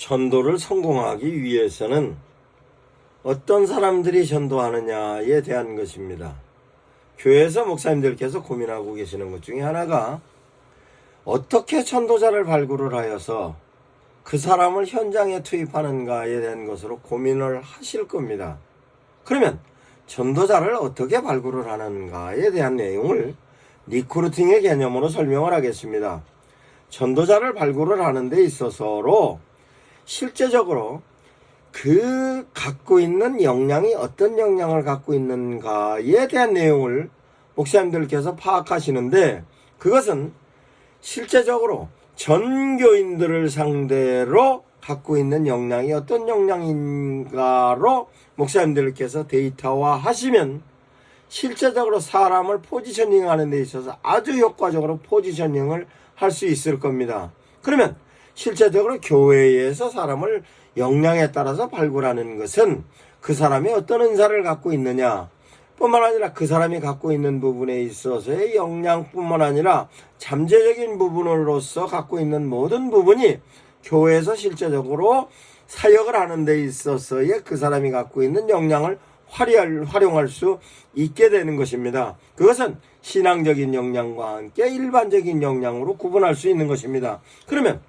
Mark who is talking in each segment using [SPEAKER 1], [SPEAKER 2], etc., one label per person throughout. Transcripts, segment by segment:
[SPEAKER 1] 전도를 성공하기 위해서는 어떤 사람들이 전도하느냐에 대한 것입니다. 교회에서 목사님들께서 고민하고 계시는 것 중에 하나가 어떻게 전도자를 발굴을 하여서 그 사람을 현장에 투입하는가에 대한 것으로 고민을 하실 겁니다. 그러면 전도자를 어떻게 발굴을 하는가에 대한 내용을 리크루팅의 개념으로 설명을 하겠습니다. 전도자를 발굴을 하는 데 있어서로 실제적으로 그 갖고 있는 역량이 어떤 역량을 갖고 있는가에 대한 내용을 목사님들께서 파악하시는데, 그것은 실제적으로 전교인들을 상대로 갖고 있는 역량이 어떤 역량인가로 목사님들께서 데이터화 하시면 실제적으로 사람을 포지셔닝 하는 데 있어서 아주 효과적으로 포지셔닝을 할 수 있을 겁니다. 그러면 실제적으로 교회에서 사람을 역량에 따라서 발굴하는 것은 그 사람이 어떤 은사를 갖고 있느냐 뿐만 아니라 그 사람이 갖고 있는 부분에 있어서의 역량뿐만 아니라 잠재적인 부분으로서 갖고 있는 모든 부분이 교회에서 실제적으로 사역을 하는 데 있어서의 그 사람이 갖고 있는 역량을 활용할 수 있게 되는 것입니다. 그것은 신앙적인 역량과 함께 일반적인 역량으로 구분할 수 있는 것입니다. 그러면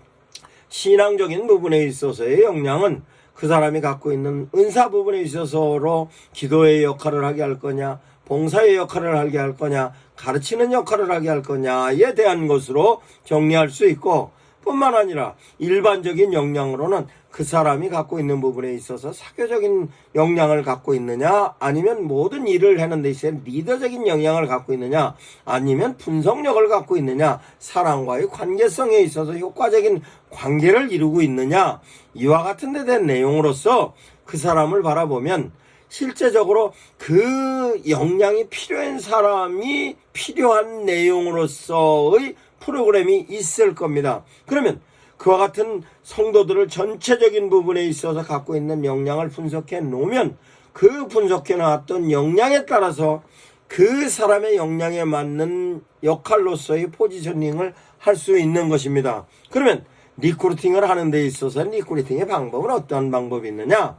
[SPEAKER 1] 신앙적인 부분에 있어서의 역량은 그 사람이 갖고 있는 은사 부분에 있어서로 기도의 역할을 하게 할 거냐, 봉사의 역할을 하게 할 거냐, 가르치는 역할을 하게 할 거냐에 대한 것으로 정리할 수 있고, 뿐만 아니라 일반적인 역량으로는 그 사람이 갖고 있는 부분에 있어서 사교적인 역량을 갖고 있느냐, 아니면 모든 일을 하는 데 있어서 리더적인 역량을 갖고 있느냐, 아니면 분석력을 갖고 있느냐, 사람과의 관계성에 있어서 효과적인 관계를 이루고 있느냐, 이와 같은 데 대한 내용으로서 그 사람을 바라보면 실제적으로 그 역량이 필요한 사람이 필요한 내용으로서의 프로그램이 있을 겁니다. 그러면 그와 같은 성도들을 전체적인 부분에 있어서 갖고 있는 역량을 분석해 놓으면 그 분석해 놨던 역량에 따라서 그 사람의 역량에 맞는 역할로서의 포지셔닝을 할 수 있는 것입니다. 그러면 리크루팅을 하는 데 있어서 리크루팅의 방법은 어떤 방법이 있느냐?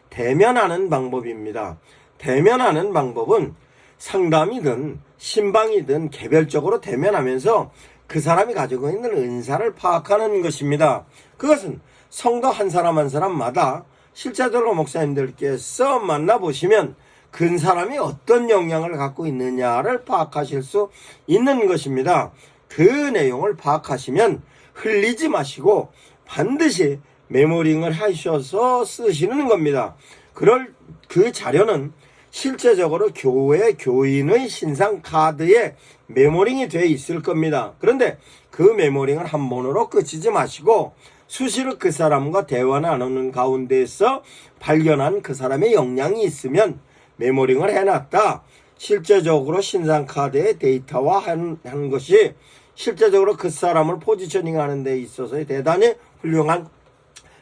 [SPEAKER 1] 대면하는 방법입니다. 대면하는 방법은 상담이든 신방이든 개별적으로 대면하면서 그 사람이 가지고 있는 은사를 파악하는 것입니다. 그것은 성도 한 사람 한 사람마다 실제적으로 목사님들께서 만나보시면 그 사람이 어떤 역량을 갖고 있느냐를 파악하실 수 있는 것입니다. 그 내용을 파악하시면 흘리지 마시고 반드시 메모링을 하셔서 쓰시는 겁니다. 그 자료는 실제적으로 교회 교인의 신상 카드에 메모링이 되어 있을 겁니다. 그런데 그 메모링을 한 번으로 끝이지 마시고 수시로 그 사람과 대화 나누는 가운데에서 발견한 그 사람의 역량이 있으면 메모링을 해놨다. 실제적으로 신상 카드에 데이터화한 것이 실제적으로 그 사람을 포지셔닝 하는 데 있어서 대단히 훌륭한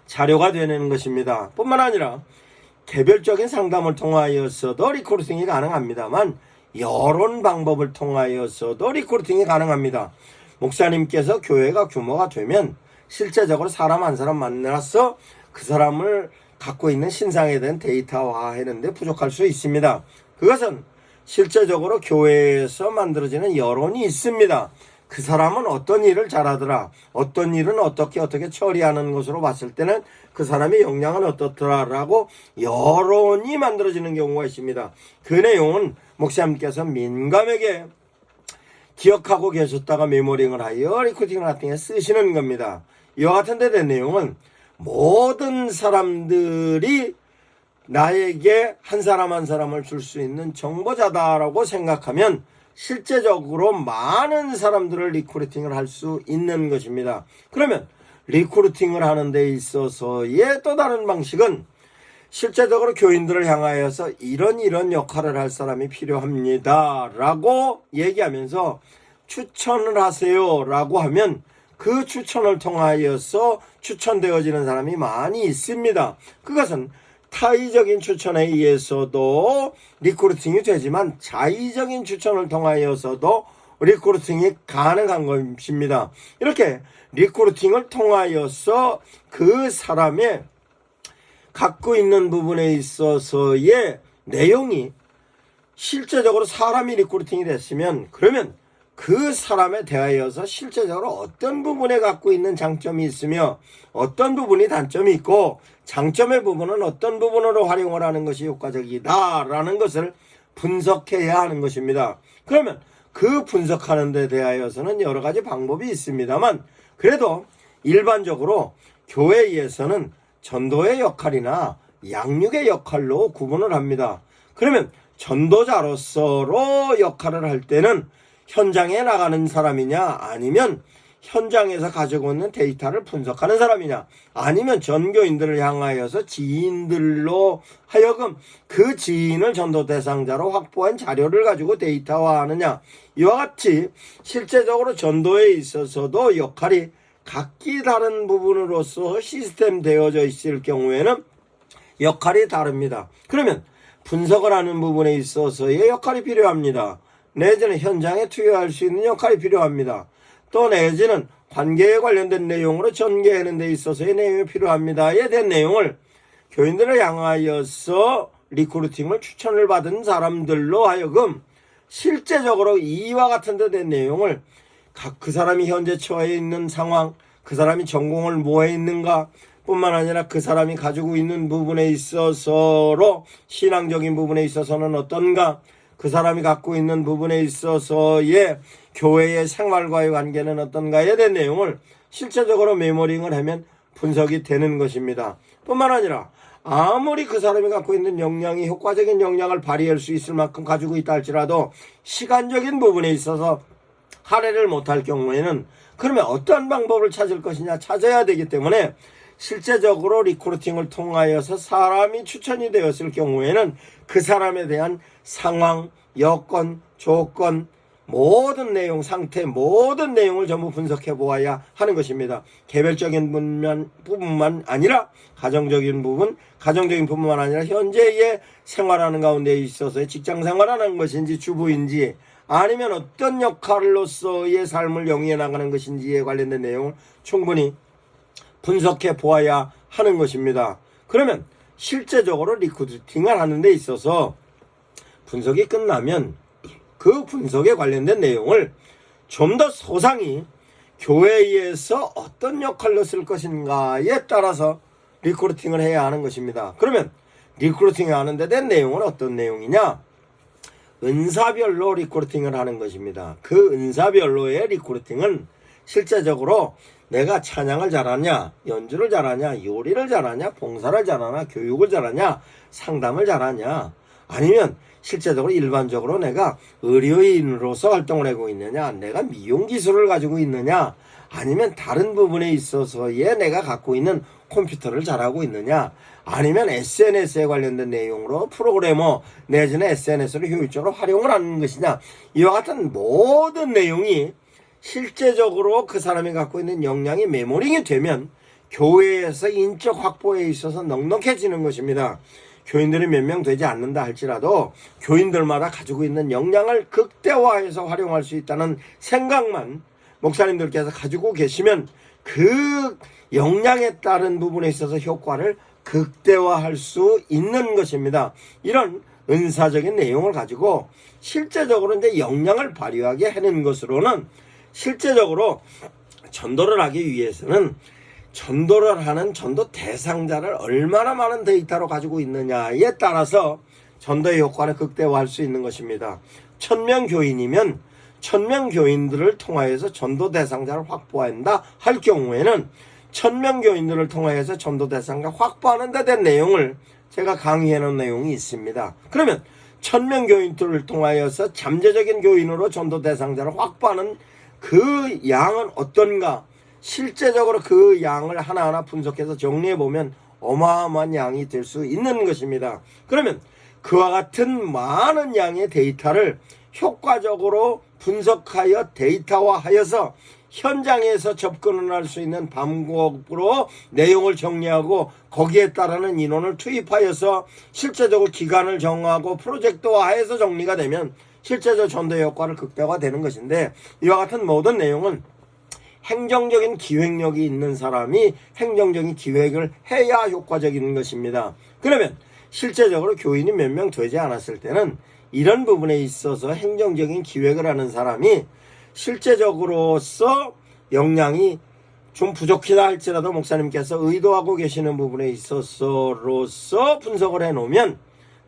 [SPEAKER 1] 자료가 되는 것입니다. 뿐만 아니라 개별적인 상담을 통하여서도 리크루팅이 가능합니다만 여러 방법을 통하여서도 리크루팅이 가능합니다. 목사님께서 교회가 규모가 되면 실제적으로 사람 한 사람 만나서 그 사람을 갖고 있는 신상에 대한 데이터화하는 데 부족할 수 있습니다. 그것은 실제적으로 교회에서 만들어지는 여론이 있습니다. 그 사람은 어떤 일을 잘하더라, 어떤 일은 어떻게 처리하는 것으로 봤을 때는 그 사람의 역량은 어떻더라라고 여론이 만들어지는 경우가 있습니다. 그 내용은 목사님께서 민감하게 기억하고 계셨다가 메모링을 하여 리크루팅 같은 데 쓰시는 겁니다. 이와 같은 데 된 내용은 모든 사람들이 나에게 한 사람 한 사람을 줄 수 있는 정보자다라고 생각하면 실제적으로 많은 사람들을 리크루팅을 할 수 있는 것입니다. 그러면 리크루팅을 하는 데 있어서의 또 다른 방식은 실제적으로 교인들을 향하여서 이런 역할을 할 사람이 필요합니다 라고 얘기하면서 추천을 하세요 라고 하면 그 추천을 통하여서 추천되어지는 사람이 많이 있습니다. 그것은 타의적인 추천에 의해서도 리크루팅이 되지만 자의적인 추천을 통하여서도 리크루팅이 가능한 것입니다. 이렇게 리크루팅을 통하여서 그 사람의 갖고 있는 부분에 있어서의 내용이 실제적으로 사람이 리크루팅이 됐으면 그러면 그 사람에 대하여서 실제적으로 어떤 부분에 갖고 있는 장점이 있으며 어떤 부분이 단점이 있고 장점의 부분은 어떤 부분으로 활용을 하는 것이 효과적이다라는 것을 분석해야 하는 것입니다. 그러면 그 분석하는 데 대하여서는 여러 가지 방법이 있습니다만 그래도 일반적으로 교회에서는 전도의 역할이나 양육의 역할로 구분을 합니다. 그러면 전도자로서로 역할을 할 때는 현장에 나가는 사람이냐 아니면 현장에서 가지고 있는 데이터를 분석하는 사람이냐 아니면 전교인들을 향하여서 지인들로 하여금 그 지인을 전도 대상자로 확보한 자료를 가지고 데이터화하느냐 이와 같이 실제적으로 전도에 있어서도 역할이 각기 다른 부분으로서 시스템 되어져 있을 경우에는 역할이 다릅니다. 그러면 분석을 하는 부분에 있어서의 역할이 필요합니다. 내지는 현장에 투여할 수 있는 역할이 필요합니다. 또 내지는 관계에 관련된 내용으로 전개하는 데 있어서의 내용이 필요합니다에 대한 내용을 교인들을 향하여서 리크루팅을 추천을 받은 사람들로 하여금 실제적으로 이와 같은 데 대한 내용을 그 사람이 현재 처해 있는 상황, 그 사람이 전공을 뭐해 있는가 뿐만 아니라 그 사람이 가지고 있는 부분에 있어서로 신앙적인 부분에 있어서는 어떤가, 그 사람이 갖고 있는 부분에 있어서의 교회의 생활과의 관계는 어떤가에 대한 내용을 실제적으로 메모링을 하면 분석이 되는 것입니다. 뿐만 아니라 아무리 그 사람이 갖고 있는 역량이 효과적인 역량을 발휘할 수 있을 만큼 가지고 있다 할지라도 시간적인 부분에 있어서 할애를 못할 경우에는 그러면 어떠한 방법을 찾을 것이냐 찾아야 되기 때문에 실제적으로 리크루팅을 통하여서 사람이 추천이 되었을 경우에는 그 사람에 대한 상황, 여건, 조건, 모든 내용, 상태, 모든 내용을 전부 분석해 보아야 하는 것입니다. 개별적인 부분만 아니라 가정적인 부분만 아니라 현재의 생활하는 가운데 있어서의 직장 생활하는 것인지 주부인지 아니면 어떤 역할로서의 삶을 영위해 나가는 것인지에 관련된 내용을 충분히 분석해 보아야 하는 것입니다. 그러면 실제적으로 리크루팅을 하는 데 있어서 분석이 끝나면 그 분석에 관련된 내용을 좀 더 소상히 교회에서 어떤 역할로 쓸 것인가에 따라서 리크루팅을 해야 하는 것입니다. 그러면 리크루팅을 하는 데 대한 내용은 어떤 내용이냐? 은사별로 리크루팅을 하는 것입니다. 그 은사별로의 리크루팅은 실제적으로 내가 찬양을 잘하냐, 연주를 잘하냐, 요리를 잘하냐, 봉사를 잘하냐, 교육을 잘하냐, 상담을 잘하냐, 아니면 실제적으로 일반적으로 내가 의료인으로서 활동을 하고 있느냐, 내가 미용 기술을 가지고 있느냐, 아니면 다른 부분에 있어서의 내가 갖고 있는 컴퓨터를 잘하고 있느냐, 아니면 SNS에 관련된 내용으로 프로그래머 내지는 SNS를 효율적으로 활용을 하는 것이냐, 이와 같은 모든 내용이 실제적으로 그 사람이 갖고 있는 역량이 메모링이 되면 교회에서 인적 확보에 있어서 넉넉해지는 것입니다. 교인들이 몇 명 되지 않는다 할지라도 교인들마다 가지고 있는 역량을 극대화해서 활용할 수 있다는 생각만 목사님들께서 가지고 계시면 그 역량에 따른 부분에 있어서 효과를 극대화할 수 있는 것입니다. 이런 은사적인 내용을 가지고 실제적으로 이제 역량을 발휘하게 하는 것으로는 실제적으로 전도를 하기 위해서는 전도를 하는 전도 대상자를 얼마나 많은 데이터로 가지고 있느냐에 따라서 전도의 효과를 극대화할 수 있는 것입니다. 1000명 교인이면 1000명 교인들을 통하여서 전도 대상자를 확보한다 할 경우에는 1000명 교인들을 통하여서 전도 대상자 확보하는 데 대한 내용을 제가 강의해 놓은 내용이 있습니다. 그러면 1000명 교인들을 통하여서 잠재적인 교인으로 전도 대상자를 확보하는 그 양은 어떤가? 실제적으로 그 양을 하나하나 분석해서 정리해보면 어마어마한 양이 될 수 있는 것입니다. 그러면 그와 같은 많은 양의 데이터를 효과적으로 분석하여 데이터화하여서 현장에서 접근을 할 수 있는 방법으로 내용을 정리하고 거기에 따르는 인원을 투입하여서 실제적으로 기간을 정하고 프로젝트화해서 정리가 되면 실제적 전도의 효과를 극대화되는 것인데, 이와 같은 모든 내용은 행정적인 기획력이 있는 사람이 행정적인 기획을 해야 효과적인 것입니다. 그러면 실제적으로 교인이 몇 명 되지 않았을 때는 이런 부분에 있어서 행정적인 기획을 하는 사람이 실제적으로서 역량이 좀 부족하다 할지라도 목사님께서 의도하고 계시는 부분에 있어서로서 분석을 해놓으면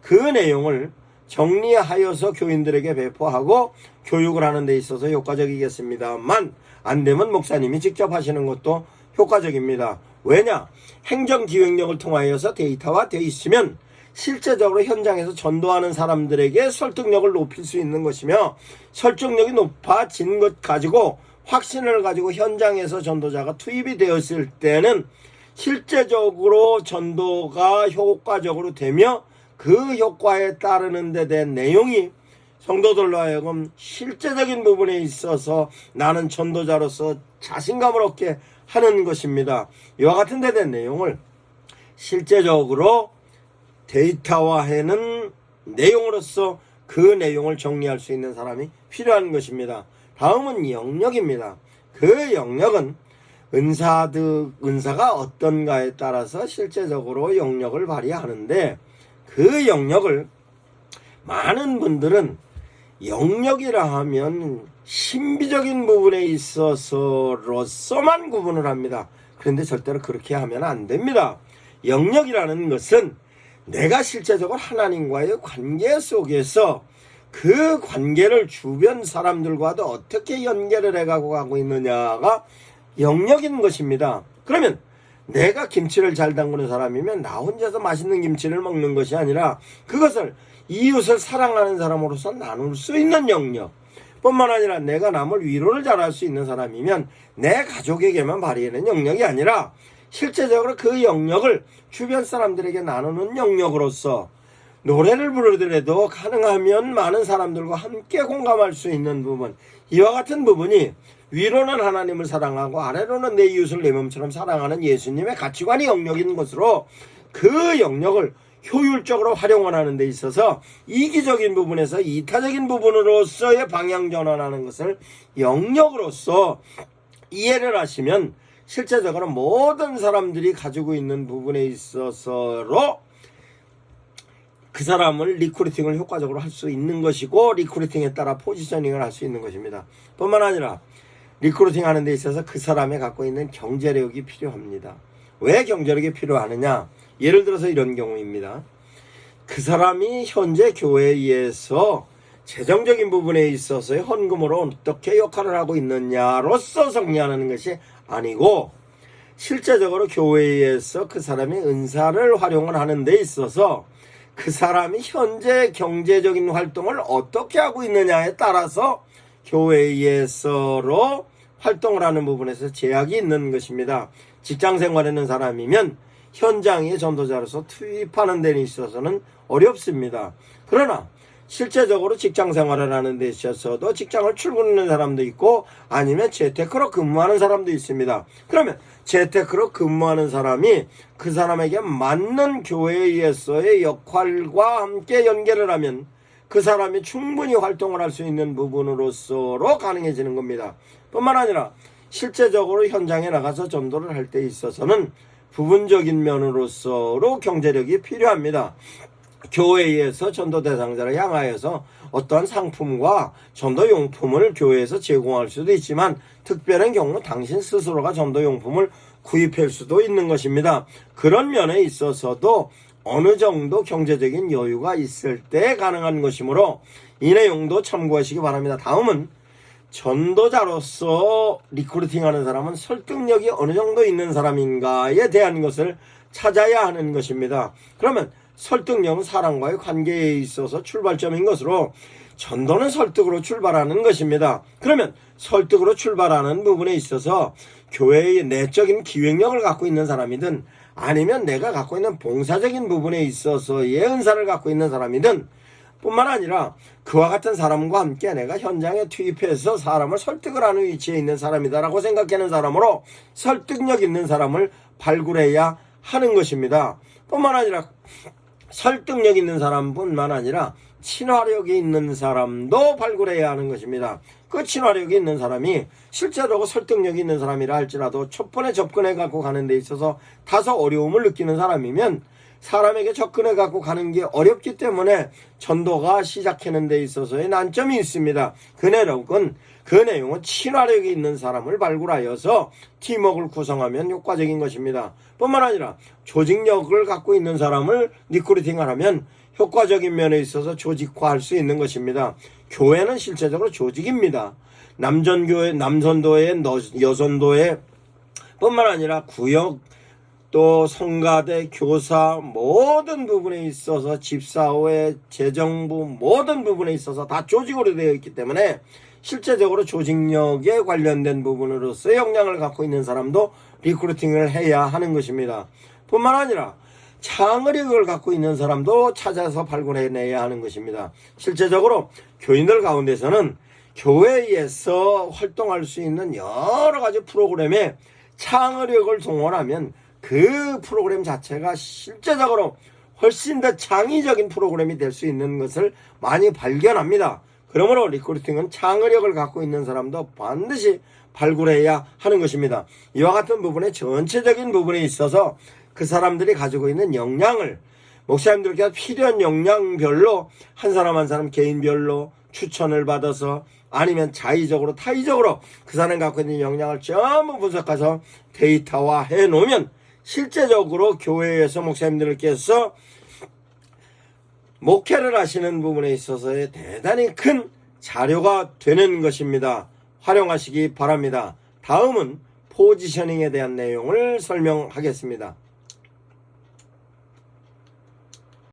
[SPEAKER 1] 그 내용을 정리하여서 교인들에게 배포하고 교육을 하는 데 있어서 효과적이겠습니다만, 안 되면 목사님이 직접 하시는 것도 효과적입니다. 왜냐? 행정기획력을 통하여서 데이터화되어 있으면 실제적으로 현장에서 전도하는 사람들에게 설득력을 높일 수 있는 것이며, 설득력이 높아진 것 가지고 확신을 가지고 현장에서 전도자가 투입이 되었을 때는 실제적으로 전도가 효과적으로 되며 그 효과에 따르는 데 대한 내용이 성도들로 하여금 실제적인 부분에 있어서 나는 전도자로서 자신감을 얻게 하는 것입니다. 이와 같은 데 대한 내용을 실제적으로 데이터화하는 내용으로서 그 내용을 정리할 수 있는 사람이 필요한 것입니다. 다음은 영역입니다. 그 영역은 은사가 어떤가에 따라서 실제적으로 영역을 발휘하는데, 그 영역을 많은 분들은 영역이라 하면 신비적인 부분에 있어서로서만 구분을 합니다. 그런데 절대로 그렇게 하면 안 됩니다. 영역이라는 것은 내가 실제적으로 하나님과의 관계 속에서 그 관계를 주변 사람들과도 어떻게 연결을 해가고 가고 있느냐가 영역인 것입니다. 그러면 내가 김치를 잘 담그는 사람이면 나 혼자서 맛있는 김치를 먹는 것이 아니라 그것을 이웃을 사랑하는 사람으로서 나눌 수 있는 영역, 뿐만 아니라 내가 남을 위로를 잘할 수 있는 사람이면 내 가족에게만 발휘하는 영역이 아니라 실제적으로 그 영역을 주변 사람들에게 나누는 영역으로서 노래를 부르더라도 가능하면 많은 사람들과 함께 공감할 수 있는 부분, 이와 같은 부분이 위로는 하나님을 사랑하고 아래로는 내 이웃을 내 몸처럼 사랑하는 예수님의 가치관이 영역인 것으로 그 영역을 효율적으로 활용하는 데 있어서 이기적인 부분에서 이타적인 부분으로서의 방향 전환하는 것을 영역으로서 이해를 하시면 실제적으로 모든 사람들이 가지고 있는 부분에 있어서로 그 사람을 리크루팅을 효과적으로 할 수 있는 것이고, 리크루팅에 따라 포지셔닝을 할 수 있는 것입니다. 뿐만 아니라 리크루팅 하는 데 있어서 그 사람이 갖고 있는 경제력이 필요합니다. 왜 경제력이 필요하느냐? 예를 들어서 이런 경우입니다. 그 사람이 현재 교회에서 재정적인 부분에 있어서의 헌금으로 어떻게 역할을 하고 있느냐로서 정리하는 것이 아니고, 실제적으로 교회에서 그 사람이 은사를 활용을 하는 데 있어서 그 사람이 현재 경제적인 활동을 어떻게 하고 있느냐에 따라서 교회에서로 활동을 하는 부분에서 제약이 있는 것입니다. 직장 생활하는 사람이면 현장의 전도자로서 투입하는 데 있어서는 어렵습니다. 그러나 실제적으로 직장 생활을 하는 데 있어서도 직장을 출근하는 사람도 있고 아니면 재테크로 근무하는 사람도 있습니다. 그러면 재테크로 근무하는 사람이 그 사람에게 맞는 교회에서의 역할과 함께 연결을 하면 그 사람이 충분히 활동을 할 수 있는 부분으로서로 가능해지는 겁니다. 뿐만 아니라 실제적으로 현장에 나가서 전도를 할 때 있어서는 부분적인 면으로서로 경제력이 필요합니다. 교회에서 전도 대상자를 향하여서 어떠한 상품과 전도용품을 교회에서 제공할 수도 있지만, 특별한 경우 당신 스스로가 전도용품을 구입할 수도 있는 것입니다. 그런 면에 있어서도 어느 정도 경제적인 여유가 있을 때 가능한 것이므로 이 내용도 참고하시기 바랍니다. 다음은 전도자로서 리크루팅하는 사람은 설득력이 어느 정도 있는 사람인가에 대한 것을 찾아야 하는 것입니다. 그러면 설득력은 사람과의 관계에 있어서 출발점인 것으로 전도는 설득으로 출발하는 것입니다. 그러면 설득으로 출발하는 부분에 있어서 교회의 내적인 기획력을 갖고 있는 사람이든 아니면 내가 갖고 있는 봉사적인 부분에 있어서의 은사를 갖고 있는 사람이든 뿐만 아니라 그와 같은 사람과 함께 내가 현장에 투입해서 사람을 설득을 하는 위치에 있는 사람이다라고 생각하는 사람으로 설득력 있는 사람을 발굴해야 하는 것입니다. 뿐만 아니라 설득력 있는 사람뿐만 아니라 친화력이 있는 사람도 발굴해야 하는 것입니다. 그 친화력이 있는 사람이 실제로 설득력이 있는 사람이라 할지라도 첫 번에 접근해 갖고 가는 데 있어서 다소 어려움을 느끼는 사람이면 사람에게 접근해 갖고 가는 게 어렵기 때문에 전도가 시작하는 데 있어서의 난점이 있습니다. 그 내용은 친화력이 있는 사람을 발굴하여서 팀워크를 구성하면 효과적인 것입니다. 뿐만 아니라 조직력을 갖고 있는 사람을 리크루팅을 하면 효과적인 면에 있어서 조직화할 수 있는 것입니다. 교회는 실제적으로 조직입니다. 남선도회, 여선도회 뿐만 아니라 구역, 또 성가대, 교사 모든 부분에 있어서 집사회, 재정부 모든 부분에 있어서 다 조직으로 되어 있기 때문에 실제적으로 조직력에 관련된 부분으로서 역량을 갖고 있는 사람도 리크루팅을 해야 하는 것입니다. 뿐만 아니라 창의력을 갖고 있는 사람도 찾아서 발굴해내야 하는 것입니다. 실제적으로 교인들 가운데서는 교회에서 활동할 수 있는 여러 가지 프로그램에 창의력을 동원하면 그 프로그램 자체가 실제적으로 훨씬 더 창의적인 프로그램이 될 수 있는 것을 많이 발견합니다. 그러므로 리크루팅은 창의력을 갖고 있는 사람도 반드시 발굴해야 하는 것입니다. 이와 같은 부분의 전체적인 부분에 있어서 그 사람들이 가지고 있는 역량을 목사님들께서 필요한 역량별로 한 사람 한 사람 개인별로 추천을 받아서 아니면 자의적으로 타의적으로 그 사람이 갖고 있는 역량을 전부 분석해서 데이터화 해 놓으면 실제적으로 교회에서 목사님들께서 목회를 하시는 부분에 있어서의 대단히 큰 자료가 되는 것입니다. 활용하시기 바랍니다. 다음은 포지셔닝에 대한 내용을 설명하겠습니다.